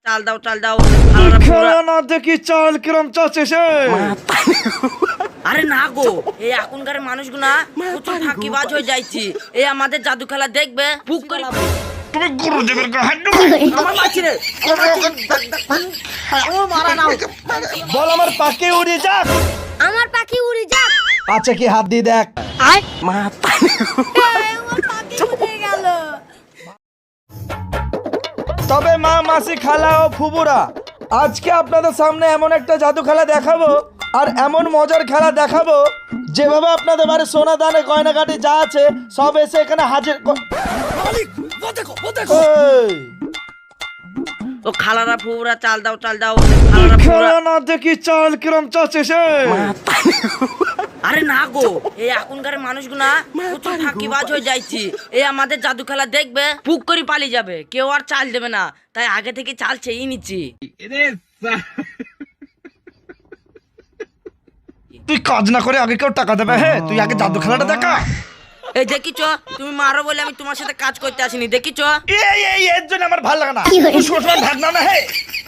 চাল দাও চাল দাও। খেলা না দেখি চাল কিরম চাচ্ছে। আরে না গো, এই এখনকার মানুষগুলা প্রচুর ফাঁকিবাজ হয়ে যাইছি। এই আমাদের জাদু খেলা দেখবে বুক করে। তুমি গুরুদেবের গায়ে আমার মাছি রে, ও মারা নাও। বল আমার পাখি উড়ে যাক। আমার পাখি উড়ে যাক। আচ্ছা কি হাত দিয়ে দেখ। আমার পাখি উড়ে গেল। তবে মা মাসি খালা ও ফুবুরা, আজকে আপনাদের সামনে এমন একটা জাদু খেলা দেখাবো আর এমন মজার খেলা দেখাবো যেভাবে আপনাদের বাড়ি সোনা দানে গয়নাগাটি যা আছে সব এসে এখানে হাজির এই, ও খালারা ফুবুরা চাল দাও চাল দাও। খালারা ফুবুরা, খেলা না দেখি চাল কিরম চাচ্ছে। আরে না গো, এই এখনকার মানুষগুলা প্রচুর ফাঁকিবাজ হয়ে যাইছি। এই আমাদের জাদু খেলা দেখবে বুক করে পালিয়ে যাবে, কেউ আর চাল দেবে না। তাই আগে থেকে চাল চেয়ে নিচ্ছি। তুই কাজ না করে আগে কেউ টাকা দেবে? হ্যাঁ, তুই আগে জাদু খেলাটা দেখা। এই দেখিছ, তুমি মারো বলে আমি তোমার সাথে কাজ করতে আসিনি। দেখিছ এর জন্য আমার ভালো লাগে না। তুই সবসময় ভাগনা না। হে,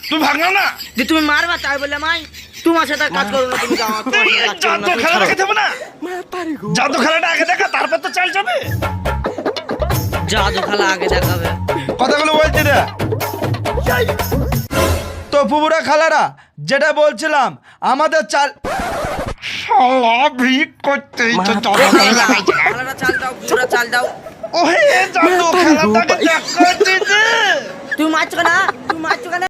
তুই ভাগনা না। যে তুমি মারবা তাই বলে মাই তোমার সাথে আর কাজ করো না। তুমি যাও, তোমার সাথে কাজ করো না, জাদু তুমি খেলা ছাড়ো। দেখে দেবো না। জাদু খেলাটা আগে দেখা, তারপর তো চাল যাবে। জাদু খেলা আগে দেখাবে। কথাগুলো বলছি রে। তো ফুবুরা খালারা, যেটা বলছিলাম আমাদের চাল শালা ভিক করতেই তো জাদু খেলা দেখাইছে। খালারা চাল দাও, পুরা চাল দাও। ওহে জাদু খেলাটাকে দেখাচ্ছি যে তুমি মারছো না, তুমি মারছো কেন?